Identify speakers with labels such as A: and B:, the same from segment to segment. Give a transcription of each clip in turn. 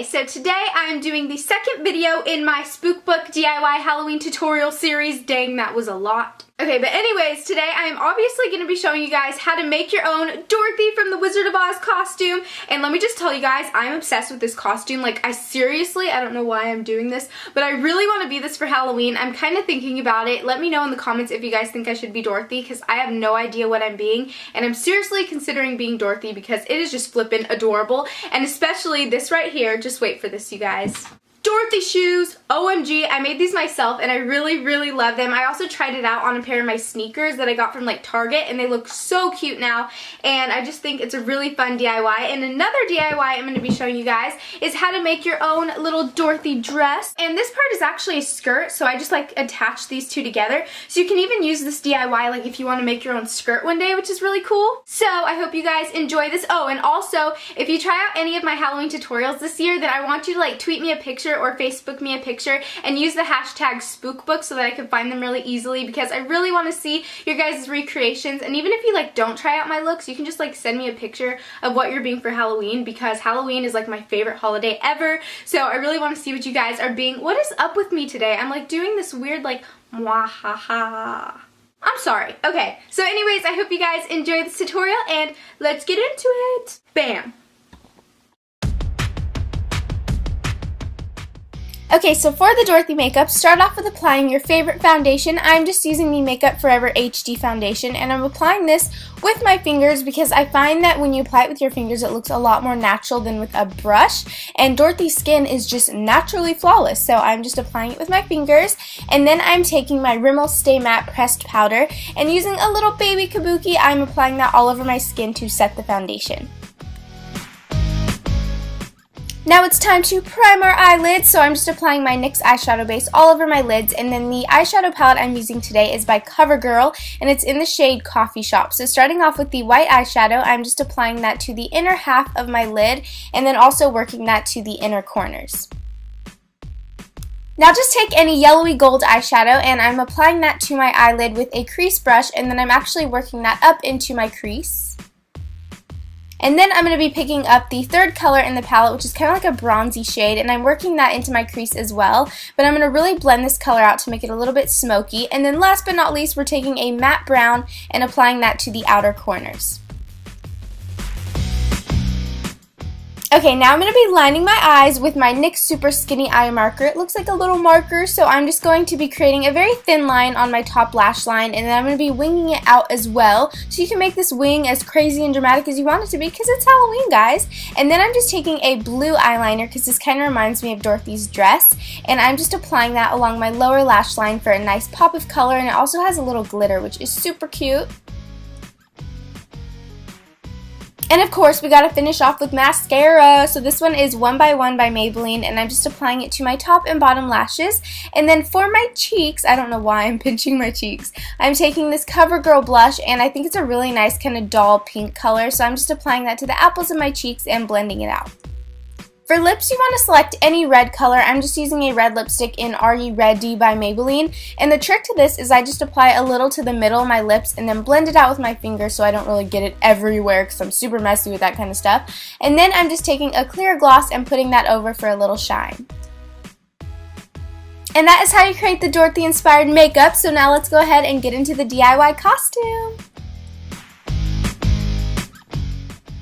A: Okay, so today I'm doing the second video in my Spookbook DIY Halloween tutorial series. Dang, that was a lot. Okay, but anyways, today I am obviously going to be showing you guys how to make your own Dorothy from the Wizard of Oz costume. And let me just tell you guys, I'm obsessed with this costume. Like, I don't know why I'm doing this, but I really want to be this for Halloween. I'm kind of thinking about it. Let me know in the comments if you guys think I should be Dorothy, because I have no idea what I'm being. And I'm seriously considering being Dorothy because it is just flippin' adorable. And especially this right here. Just wait for this, you guys. Dorothy shoes, OMG, I made these myself and I really love them. I also tried it out on a pair of my sneakers that I got from like Target and they look so cute now, and I just think it's a really fun DIY. And another DIY I'm going to be showing you guys is how to make your own little Dorothy dress. And this part is actually a skirt, so I just like attach these two together. So you can even use this DIY like if you want to make your own skirt one day, which is really cool. So I hope you guys enjoy this. Oh, and also if you try out any of my Halloween tutorials this year, then I want you to like tweet me a picture or Facebook me a picture and use the hashtag Spookbook so that I can find them really easily, because I really want to see your guys' recreations. And even if you like don't try out my looks, you can just like send me a picture of what you're being for Halloween, because Halloween is like my favorite holiday ever. So I really want to see what you guys are being. What is up with me today? I'm like doing this weird like mwahaha. I'm sorry. Okay, so anyways, I hope you guys enjoy this tutorial and let's get into it. Bam. Okay, so for the Dorothy makeup, start off with applying your favorite foundation. I'm just using the Makeup Forever HD foundation, and I'm applying this with my fingers because I find that when you apply it with your fingers, it looks a lot more natural than with a brush, and Dorothy's skin is just naturally flawless, so I'm just applying it with my fingers. And then I'm taking my Rimmel Stay Matte pressed powder, and using a little baby kabuki, I'm applying that all over my skin to set the foundation. Now it's time to prime our eyelids, so I'm just applying my NYX eyeshadow base all over my lids, and then the eyeshadow palette I'm using today is by CoverGirl, and it's in the shade Coffee Shop. So starting off with the white eyeshadow, I'm just applying that to the inner half of my lid, and then also working that to the inner corners. Now just take any yellowy gold eyeshadow, and I'm applying that to my eyelid with a crease brush, and then I'm actually working that up into my crease. And then I'm going to be picking up the third color in the palette, which is kind of like a bronzy shade, and I'm working that into my crease as well. But I'm going to really blend this color out to make it a little bit smoky. And then last but not least, we're taking a matte brown and applying that to the outer corners. Okay, now I'm going to be lining my eyes with my NYX Super Skinny Eye Marker. It looks like a little marker, so I'm just going to be creating a very thin line on my top lash line, and then I'm going to be winging it out as well, so you can make this wing as crazy and dramatic as you want it to be, because it's Halloween, guys. And then I'm just taking a blue eyeliner, because this kind of reminds me of Dorothy's dress, and I'm just applying that along my lower lash line for a nice pop of color, and it also has a little glitter, which is super cute. And of course, we gotta finish off with mascara. So this one is 1 by 1 by Maybelline, and I'm just applying it to my top and bottom lashes. And then for my cheeks, I don't know why I'm pinching my cheeks, I'm taking this CoverGirl blush, and I think it's a really nice kind of dull pink color. So I'm just applying that to the apples of my cheeks and blending it out. For lips, you want to select any red color. I'm just using a red lipstick in Are You Ready by Maybelline. And the trick to this is I just apply a little to the middle of my lips and then blend it out with my finger so I don't really get it everywhere, because I'm super messy with that kind of stuff. And then I'm just taking a clear gloss and putting that over for a little shine. And that is how you create the Dorothy inspired makeup. So now let's go ahead and get into the DIY costume.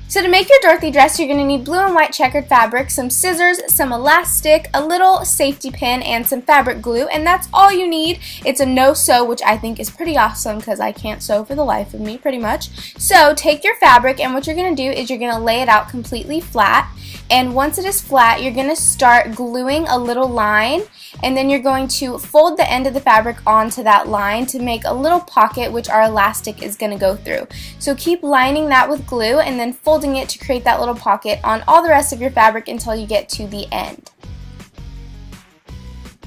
A: So to make your Dorothy dress, you're going to need blue and white checkered fabric, some scissors, some elastic, a little safety pin, and some fabric glue, and that's all you need. It's a no-sew, which I think is pretty awesome because I can't sew for the life of me, pretty much. So take your fabric, and what you're going to do is you're going to lay it out completely flat, and once it is flat, you're going to start gluing a little line, and then you're going to fold the end of the fabric onto that line to make a little pocket, which our elastic is going to go through. So keep lining that with glue and then folding it to create that little pocket on all the rest of your fabric until you get to the end.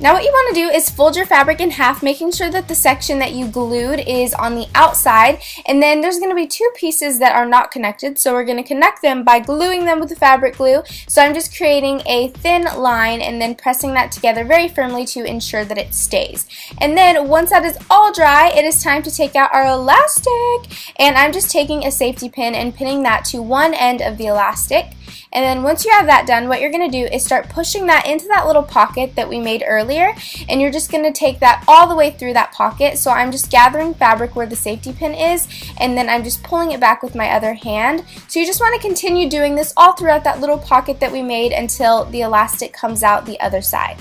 A: Now what you want to do is fold your fabric in half, making sure that the section that you glued is on the outside, and then there's going to be two pieces that are not connected, so we're going to connect them by gluing them with the fabric glue. So I'm just creating a thin line and then pressing that together very firmly to ensure that it stays. And then once that is all dry, it is time to take out our elastic, and I'm just taking a safety pin and pinning that to one end of the elastic. And then once you have that done, what you're going to do is start pushing that into that little pocket that we made earlier, and you're just going to take that all the way through that pocket. So I'm just gathering fabric where the safety pin is, and then I'm just pulling it back with my other hand. So you just want to continue doing this all throughout that little pocket that we made until the elastic comes out the other side.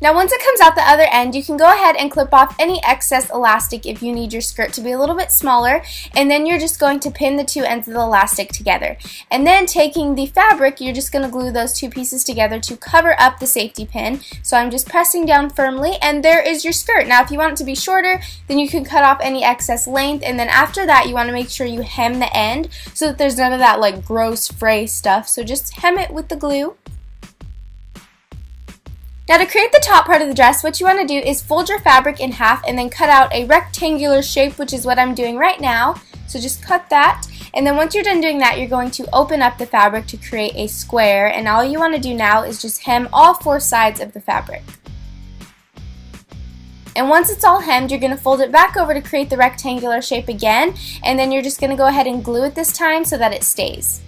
A: Now once it comes out the other end, you can go ahead and clip off any excess elastic if you need your skirt to be a little bit smaller, and then you're just going to pin the two ends of the elastic together. And then taking the fabric, you're just going to glue those two pieces together to cover up the safety pin. So I'm just pressing down firmly, and there is your skirt. Now if you want it to be shorter, then you can cut off any excess length, and then after that you want to make sure you hem the end so that there's none of that like gross fray stuff. So just hem it with the glue. Now to create the top part of the dress, what you want to do is fold your fabric in half and then cut out a rectangular shape, which is what I'm doing right now. So just cut that, and then once you're done doing that, you're going to open up the fabric to create a square, and all you want to do now is just hem all four sides of the fabric. And once it's all hemmed, you're going to fold it back over to create the rectangular shape again, and then you're just going to go ahead and glue it this time so that it stays.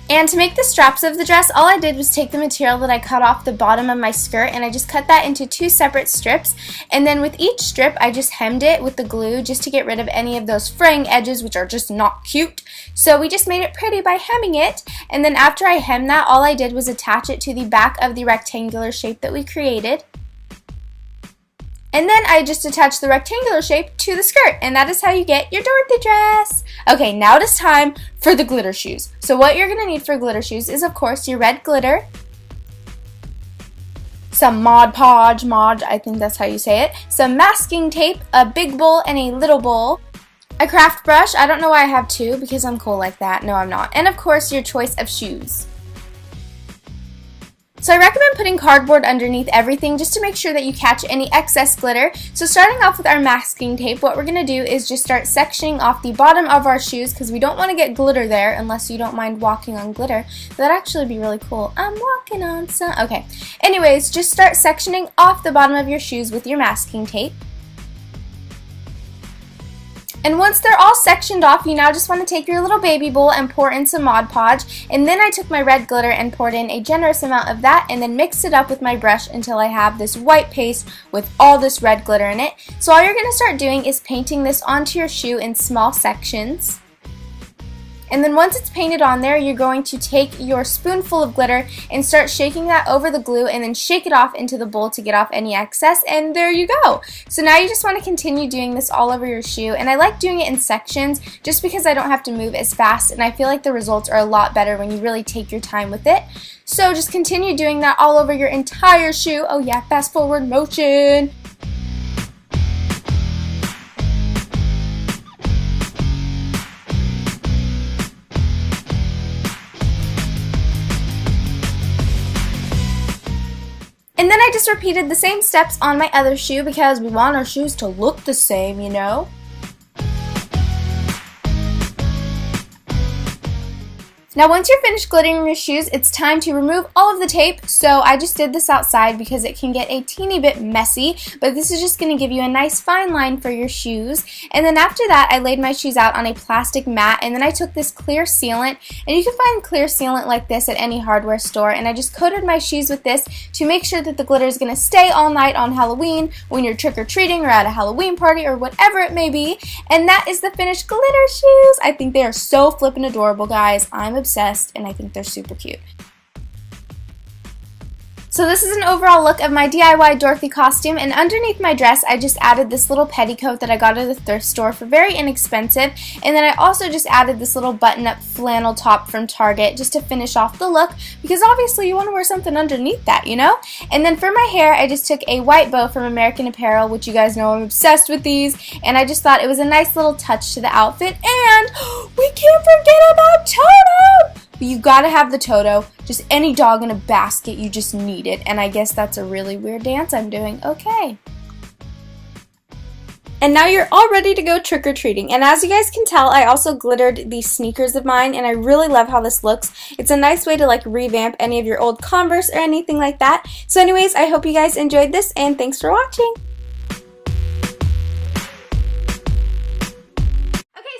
A: And to make the straps of the dress, all I did was take the material that I cut off the bottom of my skirt, and I just cut that into two separate strips, and then with each strip I just hemmed it with the glue just to get rid of any of those fraying edges, which are just not cute. So we just made it pretty by hemming it, and then after I hemmed that, all I did was attach it to the back of the rectangular shape that we created. And then I just attach the rectangular shape to the skirt, and that is how you get your Dorothy dress. Okay, now it is time for the glitter shoes. So what you're going to need for glitter shoes is, of course, your red glitter, some Mod Podge, I think that's how you say it, some masking tape, a big bowl and a little bowl, a craft brush. I don't know why I have two, because I'm cool like that. No, I'm not. And of course, your choice of shoes. So I recommend putting cardboard underneath everything just to make sure that you catch any excess glitter. So starting off with our masking tape, what we're going to do is just start sectioning off the bottom of our shoes, because we don't want to get glitter there unless you don't mind walking on glitter. That'd actually be really cool. I'm walking on some... Okay. Anyways, just start sectioning off the bottom of your shoes with your masking tape. And once they're all sectioned off, you now just want to take your little baby bowl and pour in some Mod Podge. And then I took my red glitter and poured in a generous amount of that, and then mixed it up with my brush until I have this white paste with all this red glitter in it. So all you're going to start doing is painting this onto your shoe in small sections. And then once it's painted on there, you're going to take your spoonful of glitter and start shaking that over the glue, and then shake it off into the bowl to get off any excess, and there you go. So now you just want to continue doing this all over your shoe, and I like doing it in sections just because I don't have to move as fast, and I feel like the results are a lot better when you really take your time with it. So just continue doing that all over your entire shoe. Oh yeah, fast forward motion. And then I just repeated the same steps on my other shoe because we want our shoes to look the same, you know? Now once you're finished glittering your shoes, it's time to remove all of the tape. So I just did this outside because it can get a teeny bit messy, but this is just going to give you a nice fine line for your shoes. And then after that, I laid my shoes out on a plastic mat, and then I took this clear sealant, and you can find clear sealant like this at any hardware store, and I just coated my shoes with this to make sure that the glitter is going to stay all night on Halloween when you're trick-or-treating or at a Halloween party or whatever it may be. And that is the finished glitter shoes. I think they are so flippin' adorable, guys. I'm obsessed, and I think they're super cute. So this is an overall look of my DIY Dorothy costume, and underneath my dress I just added this little petticoat that I got at the thrift store for very inexpensive, and then I also just added this little button-up flannel top from Target just to finish off the look, because obviously you want to wear something underneath that, you know? And then for my hair I just took a white bow from American Apparel, which you guys know I'm obsessed with these, and I just thought it was a nice little touch to the outfit, and we can't forget about Toto! You gotta have the Toto. Just any dog in a basket, you just need it. And I guess that's a really weird dance I'm doing. Okay. And now you're all ready to go trick-or-treating. And as you guys can tell, I also glittered these sneakers of mine, and I really love how this looks. It's a nice way to like revamp any of your old Converse or anything like that. So anyways, I hope you guys enjoyed this, and thanks for watching.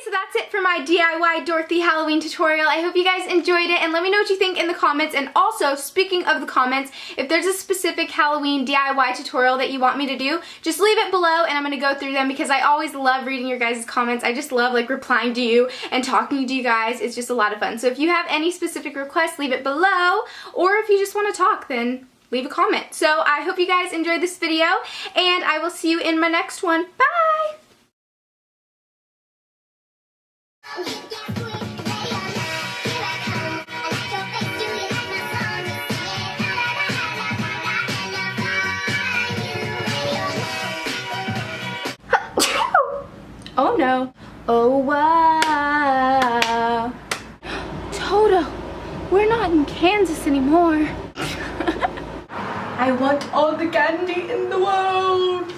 A: That's it for my DIY Dorothy Halloween tutorial. I hope you guys enjoyed it, and let me know what you think in the comments. And also, speaking of the comments, if there's a specific Halloween DIY tutorial that you want me to do, just leave it below and I'm going to go through them, because I always love reading your guys' comments. I just love like replying to you and talking to you guys. It's just a lot of fun. So if you have any specific requests, leave it below, or if you just want to talk, then leave a comment. So I hope you guys enjoyed this video, and I will see you in my next one. Bye! Oh no. Oh wow. Toto, we're not in Kansas anymore. I want all the candy in the world.